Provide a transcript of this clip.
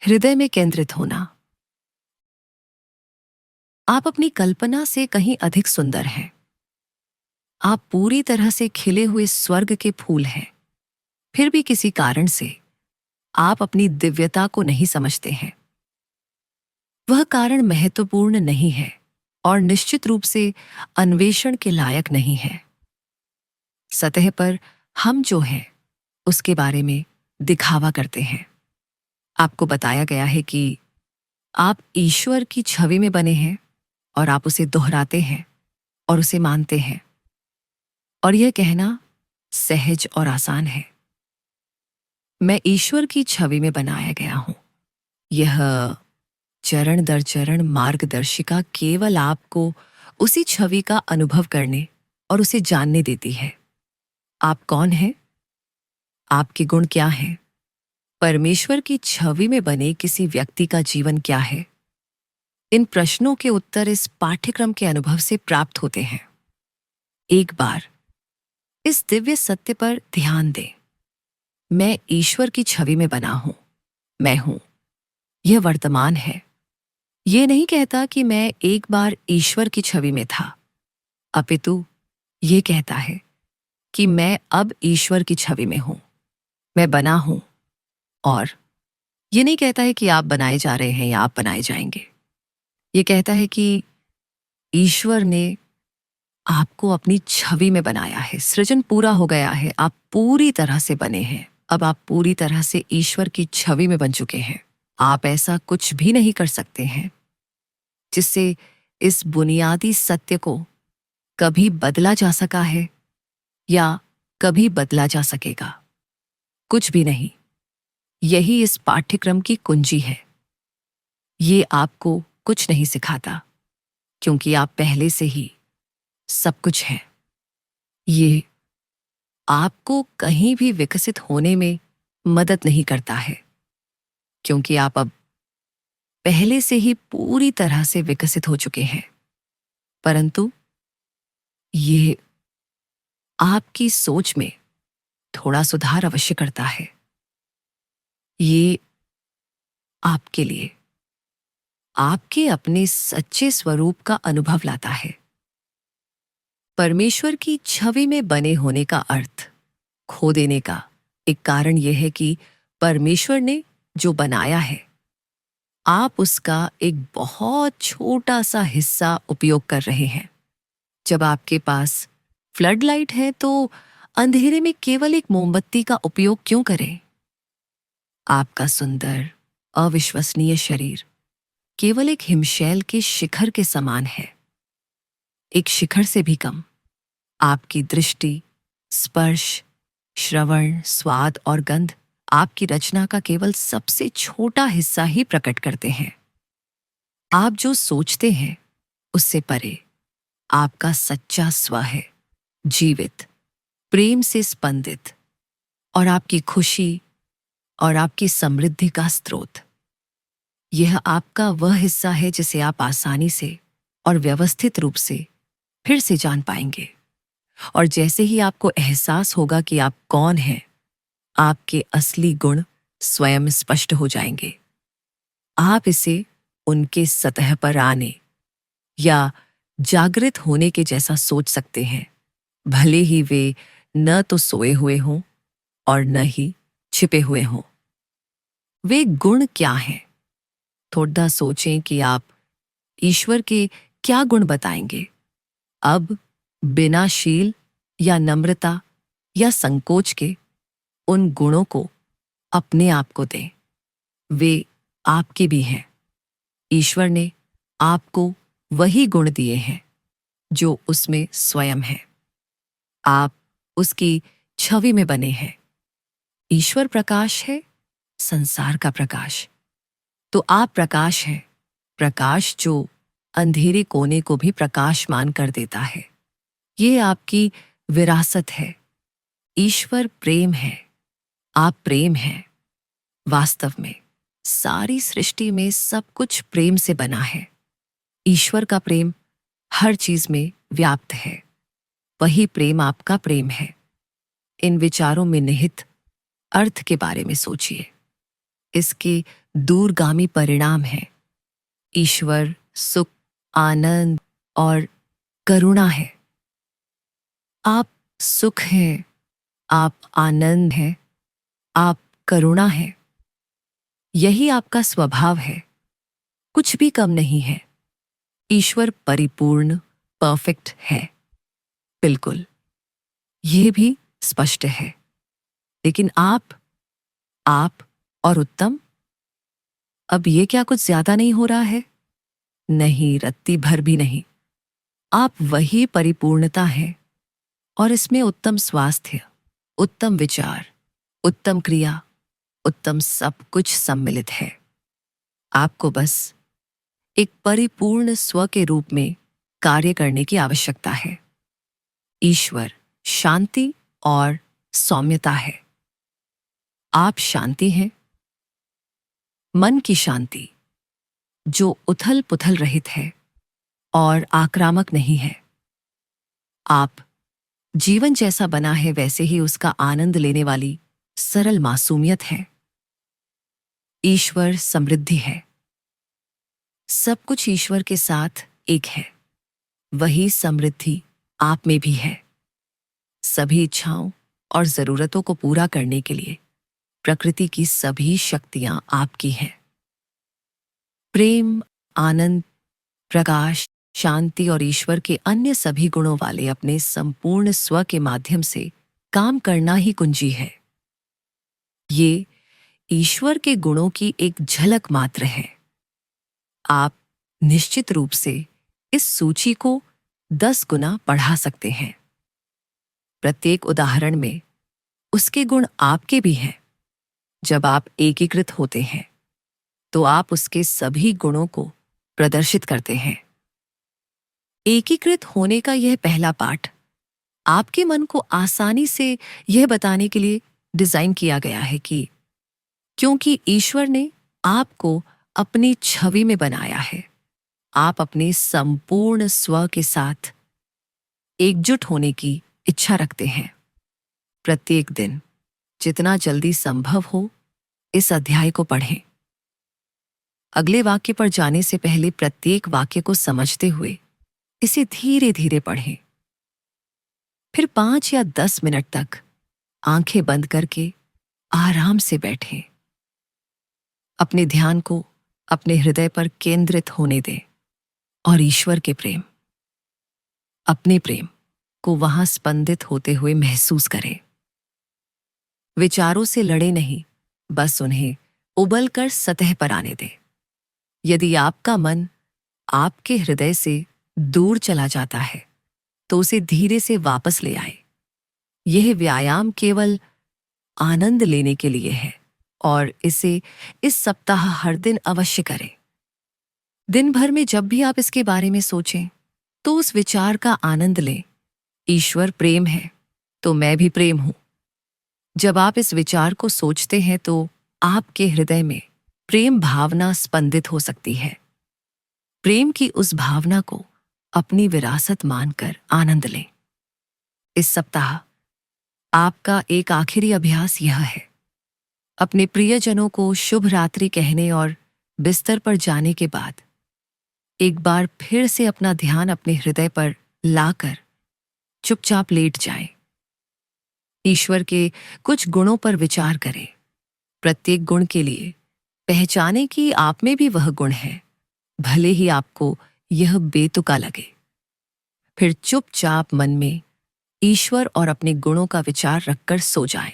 हृदय में केंद्रित होना। आप अपनी कल्पना से कहीं अधिक सुंदर हैं। आप पूरी तरह से खिले हुए स्वर्ग के फूल हैं। फिर भी किसी कारण से आप अपनी दिव्यता को नहीं समझते हैं। वह कारण महत्वपूर्ण नहीं है और निश्चित रूप से अन्वेषण के लायक नहीं है। सतह पर हम जो हैं उसके बारे में दिखावा करते हैं। आपको बताया गया है कि आप ईश्वर की छवि में बने हैं और आप उसे दोहराते हैं और उसे मानते हैं। और यह कहना सहज और आसान है। मैं ईश्वर की छवि में बनाया गया हूं। यह चरण दर चरण मार्गदर्शिका केवल आपको उसी छवि का अनुभव करने और उसे जानने देती है। आप कौन हैं? आपके गुण क्या हैं? परमेश्वर की छवि में बने किसी व्यक्ति का जीवन क्या है? इन प्रश्नों के उत्तर इस पाठ्यक्रम के अनुभव से प्राप्त होते हैं। एक बार इस दिव्य सत्य पर ध्यान दें। मैं ईश्वर की छवि में बना हूं। मैं हूं। यह वर्तमान है। यह नहीं कहता कि मैं एक बार ईश्वर की छवि में था, अपितु यह कहता है कि मैं अब ईश्वर की छवि में हूं। मैं बना हूं। और यह नहीं कहता है कि आप बनाए जा रहे हैं या आप बनाए जाएंगे। यह कहता है कि ईश्वर ने आपको अपनी छवि में बनाया है। सृजन पूरा हो गया है। आप पूरी तरह से बने हैं। अब आप पूरी तरह से ईश्वर की छवि में बन चुके हैं। आप ऐसा कुछ भी नहीं कर सकते हैं जिससे इस बुनियादी सत्य को कभी बदला जा सका है या कभी बदला जा सकेगा। कुछ भी नहीं। यही इस पाठ्यक्रम की कुंजी है। ये आपको कुछ नहीं सिखाता क्योंकि आप पहले से ही सब कुछ हैं। ये आपको कहीं भी विकसित होने में मदद नहीं करता है क्योंकि आप अब पहले से ही पूरी तरह से विकसित हो चुके हैं। परंतु ये आपकी सोच में थोड़ा सुधार अवश्य करता है। ये आपके लिए आपके अपने सच्चे स्वरूप का अनुभव लाता है। परमेश्वर की छवि में बने होने का अर्थ खो देने का एक कारण यह है कि परमेश्वर ने जो बनाया है, आप उसका एक बहुत छोटा सा हिस्सा उपयोग कर रहे हैं। जब आपके पास फ्लड लाइट है तो अंधेरे में केवल एक मोमबत्ती का उपयोग क्यों करें? आपका सुंदर अविश्वसनीय शरीर केवल एक हिमशैल के शिखर के समान है। एक शिखर से भी कम। आपकी दृष्टि, स्पर्श, श्रवण, स्वाद और गंध आपकी रचना का केवल सबसे छोटा हिस्सा ही प्रकट करते हैं। आप जो सोचते हैं उससे परे आपका सच्चा स्व है, जीवित, प्रेम से स्पंदित और आपकी खुशी और आपकी समृद्धि का स्रोत। यह आपका वह हिस्सा है जिसे आप आसानी से और व्यवस्थित रूप से फिर से जान पाएंगे। और जैसे ही आपको एहसास होगा कि आप कौन हैं, आपके असली गुण स्वयं स्पष्ट हो जाएंगे। आप इसे उनके सतह पर आने या जागृत होने के जैसा सोच सकते हैं, भले ही वे न तो सोए हुए हों और न ही छिपे हुए हों। वे गुण क्या हैं? थोड़ा सोचें कि आप ईश्वर के क्या गुण बताएंगे। अब बिना शील या नम्रता या संकोच के उन गुणों को अपने आप को दें। वे आपके भी हैं। ईश्वर ने आपको वही गुण दिए हैं जो उसमें स्वयं है। आप उसकी छवि में बने हैं। ईश्वर प्रकाश है, संसार का प्रकाश। तो आप प्रकाश हैं, प्रकाश जो अंधेरे कोने को भी प्रकाशमान कर देता है। ये आपकी विरासत है। ईश्वर प्रेम है। आप प्रेम हैं। वास्तव में सारी सृष्टि में सब कुछ प्रेम से बना है। ईश्वर का प्रेम हर चीज में व्याप्त है। वही प्रेम आपका प्रेम है। इन विचारों में निहित अर्थ के बारे में सोचिए। इसके दूरगामी परिणाम हैं। ईश्वर सुख, आनंद और करुणा है। आप सुख हैं, आप आनंद हैं, आप करुणा हैं। यही आपका स्वभाव है, कुछ भी कम नहीं है। ईश्वर परिपूर्ण, परफेक्ट है, बिल्कुल, यह भी स्पष्ट है। लेकिन आप और उत्तम, अब ये क्या कुछ ज्यादा नहीं हो रहा है? नहीं, रत्ती भर भी नहीं। आप वही परिपूर्णता है, और इसमें उत्तम स्वास्थ्य, उत्तम विचार, उत्तम क्रिया, उत्तम सब कुछ सम्मिलित है। आपको बस एक परिपूर्ण स्व के रूप में कार्य करने की आवश्यकता है। ईश्वर शांति और सौम्यता है। आप शांति हैं, मन की शांति, जो उथल पुथल रहित है और आक्रामक नहीं है। आप जीवन जैसा बना है वैसे ही उसका आनंद लेने वाली सरल मासूमियत है। ईश्वर समृद्धि है। सब कुछ ईश्वर के साथ एक है। वही समृद्धि आप में भी है। सभी इच्छाओं और जरूरतों को पूरा करने के लिए प्रकृति की सभी शक्तियां आपकी हैं। प्रेम, आनंद, प्रकाश, शांति और ईश्वर के अन्य सभी गुणों वाले अपने संपूर्ण स्व के माध्यम से काम करना ही कुंजी है। ये ईश्वर के गुणों की एक झलक मात्र है। आप निश्चित रूप से इस सूची को 10 गुना बढ़ा सकते हैं। प्रत्येक उदाहरण में उसके गुण आपके भी हैं। जब आप एकीकृत होते हैं तो आप उसके सभी गुणों को प्रदर्शित करते हैं। एकीकृत होने का यह पहला पाठ आपके मन को आसानी से यह बताने के लिए डिजाइन किया गया है कि क्योंकि ईश्वर ने आपको अपनी छवि में बनाया है, आप अपने संपूर्ण स्व के साथ एकजुट होने की इच्छा रखते हैं। प्रत्येक दिन जितना जल्दी संभव हो इस अध्याय को पढ़ें। अगले वाक्य पर जाने से पहले प्रत्येक वाक्य को समझते हुए इसे धीरे धीरे पढ़ें। फिर 5 या 10 मिनट तक आंखें बंद करके आराम से बैठें। अपने ध्यान को अपने हृदय पर केंद्रित होने दें और ईश्वर के प्रेम, अपने प्रेम को वहां स्पंदित होते हुए महसूस करें। विचारों से लड़े नहीं, बस उन्हें उबलकर सतह पर आने दें। यदि आपका मन आपके हृदय से दूर चला जाता है तो उसे धीरे से वापस ले आए। यह व्यायाम केवल आनंद लेने के लिए है और इसे इस सप्ताह हर दिन अवश्य करें। दिन भर में जब भी आप इसके बारे में सोचें तो उस विचार का आनंद लें, ईश्वर प्रेम है तो मैं भी प्रेम हूं। जब आप इस विचार को सोचते हैं तो आपके हृदय में प्रेम भावना स्पंदित हो सकती है। प्रेम की उस भावना को अपनी विरासत मानकर आनंद लें। इस सप्ताह आपका एक आखिरी अभ्यास यह है, अपने प्रियजनों को शुभ रात्रि कहने और बिस्तर पर जाने के बाद एक बार फिर से अपना ध्यान अपने हृदय पर लाकर चुपचाप लेट जाएं। ईश्वर के कुछ गुणों पर विचार करें। प्रत्येक गुण के लिए पहचाने कि आप में भी वह गुण है, भले ही आपको यह बेतुका लगे। फिर चुपचाप मन में ईश्वर और अपने गुणों का विचार रखकर सो जाएं।